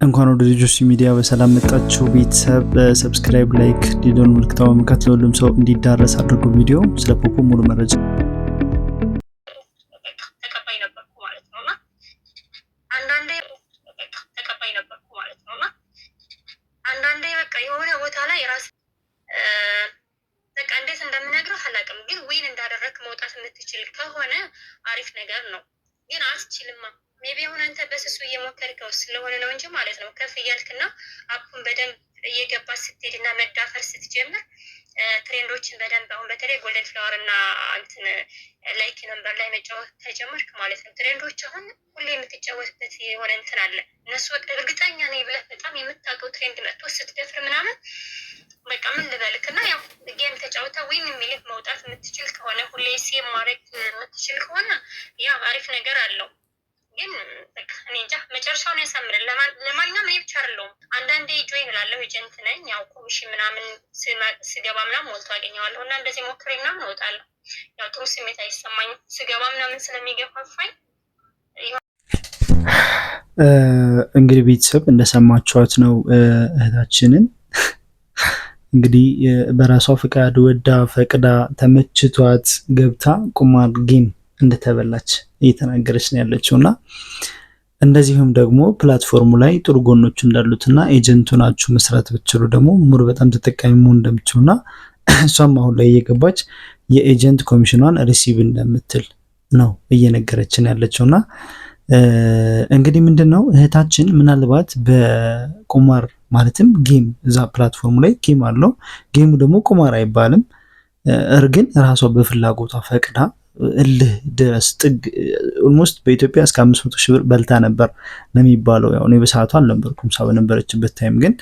እንኳን ወደ ልጆች ሚዲያ በሰላም መጣችሁ። ቤተሰብ ሰብስክራይብ፣ ላይክ፣ ዲዶን ምልክታው በመንካት ለሁሉም ሰው እንዲዳረስ አድርጉ። ቪዲዮ ስለ ፖፖ ሙሉ መረጃ ተቀባይ ነበርኩ ማለት ነውና አንዳንዴ በቃ የሆነ ቦታ ላይ ራስ በቃ እንዴት እንደምነግርህ አላውቅም፣ ግን ዊን እንዳደረክ መውጣት የምትችል ከሆነ አሪፍ ነገር ነው። ግን አትችልማ። ሜቢ አሁን አንተ በስሱ እየሞከርከው ስለሆነ ነው እንጂ ማለት ነው። ከፍ እያልክና አፑን በደንብ እየገባ ስትሄድና መዳፈር ስትጀምር ትሬንዶችን በደንብ አሁን በተለይ ጎልደን ፍላወር እና እንትን ላይክ ነምበር ላይ መጫወት ተጀመርክ ማለት ነው። ትሬንዶች አሁን ሁሌ የምትጫወትበት የሆነ እንትን አለ። እነሱ በቃ እርግጠኛ ነኝ ብለህ በጣም የምታውቀው ትሬንድ መጥቶ ስትደፍር ምናምን በቃ ምን ልበልክ እና ያው ጌም ተጫውታ ዊን የሚልህ መውጣት የምትችል ከሆነ ሁሌ ሴም ማድረግ የምትችል ከሆነ ያው አሪፍ ነገር አለው። ግን በቃ እኔ እንጃ መጨረሻውን ያሳምራል። ለማንኛውም እኔ ብቻ አይደለሁም አንዳንዴ ጆይን እላለሁ። ኤጀንት ነኝ ያው ኮሚሽን ምናምን ስገባ ምናምን ሞልቶ አገኘዋለሁ እና እንደዚህ ሞክሬ ምናምን እወጣለሁ። ያው ጥሩ ስሜት አይሰማኝም ስገባ ምናምን ስለሚገፋፋኝ። እንግዲህ ቤተሰብ እንደሰማችኋት ነው እህታችንን እንግዲህ በራሷ ፍቃድ ወዳ ፈቅዳ ተመችቷት ገብታ ቁማር ጌም እንደተበላች እየተናገረች ነው ያለችው እና እንደዚሁም ደግሞ ፕላትፎርሙ ላይ ጥሩ ጎኖች እንዳሉትና ኤጀንቱ ናችሁ መስራት ብትችሉ ደግሞ ሙሉ በጣም ተጠቃሚ መሆን እንደምትችሉና እሷም አሁን ላይ እየገባች የኤጀንት ኮሚሽኗን ሪሲቭ እንደምትል ነው እየነገረችን ያለችውና እንግዲህ ምንድነው እህታችን ምናልባት በቁማር ማለትም ጌም እዛ ፕላትፎርሙ ላይ ጌም አለው። ጌሙ ደግሞ ቁማር አይባልም። እርግን ራሷ በፍላጎቷ ፈቅዳ እልህ ድረስ ጥግ ኦልሞስት በኢትዮጵያ እስከ 500 ሺህ ብር በልታ ነበር ነው የሚባለው። ያው እኔ በሰዓቱ አልነበርኩም፣ ሳው በነበረችበት ታይም ግን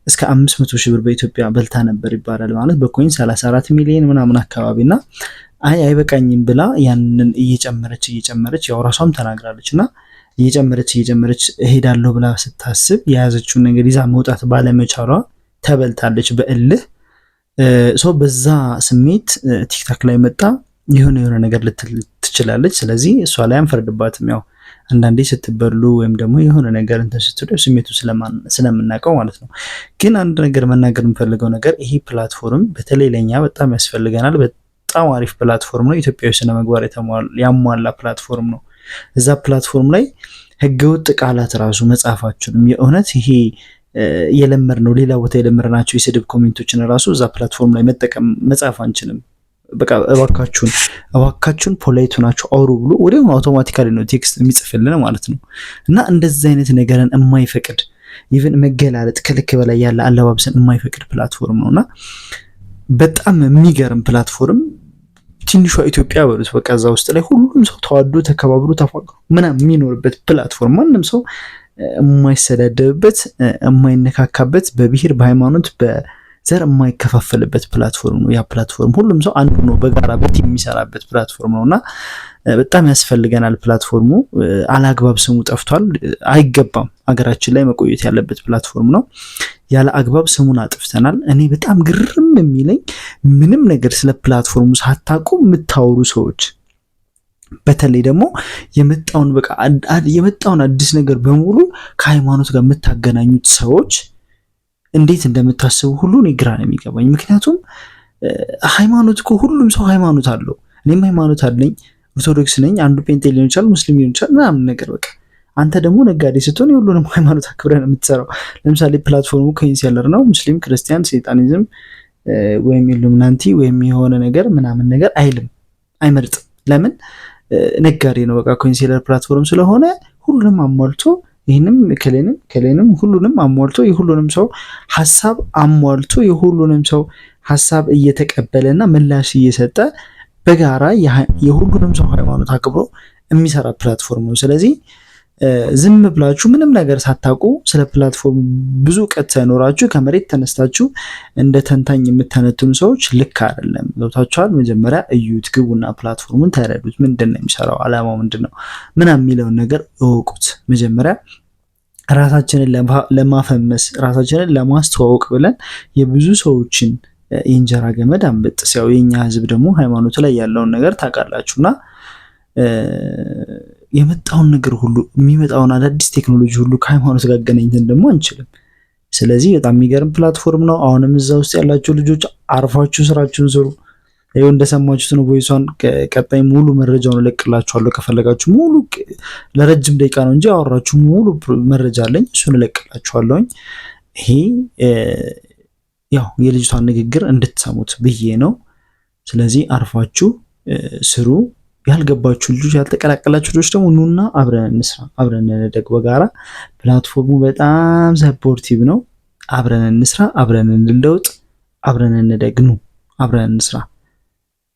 እስከ 500 ሺህ ብር በኢትዮጵያ በልታ ነበር ይባላል። ማለት በኮይን 34 ሚሊዮን ምናምን አካባቢና አይበቃኝም ብላ ያንን እየጨመረች ያው ራሷም ተናግራለችና እየጨመረች እሄዳለሁ ብላ ስታስብ የያዘችውን ነገር ይዛ መውጣት ባለመቻሏ ተበልታለች በእልህ። በዛ ስሜት ቲክታክ ላይ መጣ የሆነ ነገር ልትል ትችላለች። ስለዚህ እሷ ላይ አንፈርድባትም። ያው አንዳንዴ ስትበሉ ወይም ደግሞ የሆነ ነገር እንትን ስትሉ ስሜቱ ስለምናውቀው ማለት ነው። ግን አንድ ነገር መናገር የምፈልገው ነገር ይሄ ፕላትፎርም በተለይ ለኛ በጣም ያስፈልገናል። በጣም አሪፍ ፕላትፎርም ነው። ኢትዮጵያዊ ስነ ምግባር ያሟላ ፕላትፎርም ነው። እዛ ፕላትፎርም ላይ ህገወጥ ቃላት ራሱ መጻፋችሁንም የእውነት ይሄ የለመድነው ሌላ ቦታ የለመድናቸው የስድብ ኮሜንቶችን ራሱ እዛ ፕላትፎርም ላይ መጻፍ አንችልም። በቃ እባካችሁን ፖላይት ሆናችሁ አውሩ ብሎ ወዲያው አውቶማቲካሊ ነው ቴክስት የሚጽፍልን ማለት ነው። እና እንደዚህ አይነት ነገርን የማይፈቅድ ኢቭን መገላለጥ ከልክ በላይ ያለ አለባበስን የማይፈቅድ ፕላትፎርም ነውና በጣም የሚገርም ፕላትፎርም ትንሿ ኢትዮጵያ በሉት በቃ እዛ ውስጥ ላይ ሁሉም ሰው ተዋዶ ተከባብሮ ተፋቅሮ ምናምን የሚኖርበት ፕላትፎርም፣ ማንም ሰው የማይሰዳደብበት የማይነካካበት በብሔር በሃይማኖት በዘር የማይከፋፈልበት ፕላትፎርም ነው። ያ ፕላትፎርም ሁሉም ሰው አንዱ ነው በጋራ በቲም የሚሰራበት ፕላትፎርም ነውና በጣም ያስፈልገናል ፕላትፎርሙ። አላግባብ ስሙ ጠፍቷል፣ አይገባም። ሀገራችን ላይ መቆየት ያለበት ፕላትፎርም ነው። ያለ አግባብ ስሙን አጥፍተናል። እኔ በጣም ግርም የሚለኝ ምንም ነገር ስለ ፕላትፎርሙ ሳታውቁ የምታወሩ ሰዎች፣ በተለይ ደግሞ የመጣውን አዲስ ነገር በሙሉ ከሃይማኖት ጋር የምታገናኙት ሰዎች እንዴት እንደምታስቡ ሁሉ እኔ ግራ ነው የሚገባኝ። ምክንያቱም ሃይማኖት እኮ ሁሉም ሰው ሃይማኖት አለው። እኔም ሃይማኖት አለኝ፣ ኦርቶዶክስ ነኝ፣ አንዱ ፔንቴ ሊሆን ይችላል፣ ሙስሊም ሊሆን ይችላል ምናምን ነገር በቃ አንተ ደግሞ ነጋዴ ስትሆን የሁሉንም ሃይማኖት አክብረን የምትሰራው። ለምሳሌ ፕላትፎርሙ ኮይን ሴለር ነው፣ ሙስሊም፣ ክርስቲያን፣ ሰይጣኒዝም ወይም ኢሉሚናንቲ ወይም የሆነ ነገር ምናምን ነገር አይመርጥም። ለምን? ነጋዴ ነው በቃ። ኮይን ሴለር ፕላትፎርም ስለሆነ ሁሉንም አሟልቶ ይህንም ከሌንም ሁሉንም አሟልቶ የሁሉንም ሰው ሀሳብ አሟልቶ የሁሉንም ሰው ሀሳብ እየተቀበለና ምላሽ እየሰጠ በጋራ የሁሉንም ሰው ሃይማኖት አክብሮ የሚሰራ ፕላትፎርም ነው። ስለዚህ ዝም ብላችሁ ምንም ነገር ሳታውቁ ስለ ፕላትፎርም ብዙ እውቀት ሳይኖራችሁ ከመሬት ተነስታችሁ እንደ ተንታኝ የምተነትኑ ሰዎች ልክ አይደለም። ገብታችኋል? መጀመሪያ እዩት፣ ግቡና ፕላትፎርሙን ተረዱት። ምንድን ነው የሚሰራው? አላማው ምንድን ነው? ምናምን የሚለውን ነገር እወቁት። መጀመሪያ ራሳችንን ለማፈመስ ራሳችንን ለማስተዋወቅ ብለን የብዙ ሰዎችን የእንጀራ ገመድ አንበጥስ። ያው የኛ ህዝብ ደግሞ ሃይማኖት ላይ ያለውን ነገር ታውቃላችሁና የመጣውን ነገር ሁሉ የሚመጣውን አዳዲስ ቴክኖሎጂ ሁሉ ከሃይማኖት ጋር አገናኝተን ደግሞ አንችልም። ስለዚህ በጣም የሚገርም ፕላትፎርም ነው። አሁንም እዛ ውስጥ ያላችሁ ልጆች አርፋችሁ ስራችሁን ስሩ። ይኸው እንደሰማችሁት ነው። ቮይሷን ቀጣይ ሙሉ መረጃውን እለቅላችኋለሁ። ከፈለጋችሁ ሙሉ ለረጅም ደቂቃ ነው እንጂ አወራችሁ ሙሉ መረጃ አለኝ፣ እሱን እለቅላችኋለሁኝ። ይሄ ያው የልጅቷን ንግግር እንድትሰሙት ብዬ ነው። ስለዚህ አርፋችሁ ስሩ። ያልገባችሁ ልጆች፣ ያልተቀላቀላችሁ ልጆች ደግሞ ኑና አብረን እንስራ፣ አብረን እንደግ በጋራ። ፕላትፎርሙ በጣም ሰፖርቲቭ ነው። አብረን እንስራ፣ አብረን እንለውጥ፣ አብረን እንደግ። ኑ አብረን እንስራ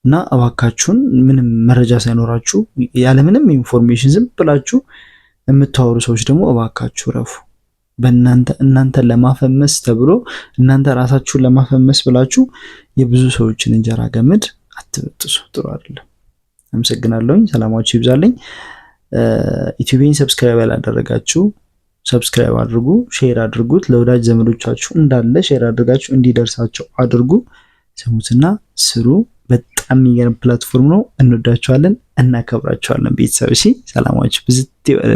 እና እባካችሁን ምንም መረጃ ሳይኖራችሁ ያለምንም ኢንፎርሜሽን ዝም ብላችሁ የምታወሩ ሰዎች ደግሞ እባካችሁ ረፉ። እናንተን ለማፈመስ ተብሎ እናንተ ራሳችሁን ለማፈመስ ብላችሁ የብዙ ሰዎችን እንጀራ ገመድ አትበጥሱ። ጥሩ አይደለም። አመሰግናለሁኝ። ሰላማችሁ ይብዛልኝ። ዩቲዩብን ሰብስክራይብ ያላደረጋችሁ ሰብስክራይብ አድርጉ፣ ሼር አድርጉት። ለወዳጅ ዘመዶቻችሁ እንዳለ ሼር አድርጋችሁ እንዲደርሳቸው አድርጉ። ስሙትና ስሩ። በጣም የሚገርም ፕላትፎርም ነው። እንወዳችኋለን፣ እናከብራችኋለን ቤተሰብ። እሺ፣ ሰላማችሁ ብዝት ይበል።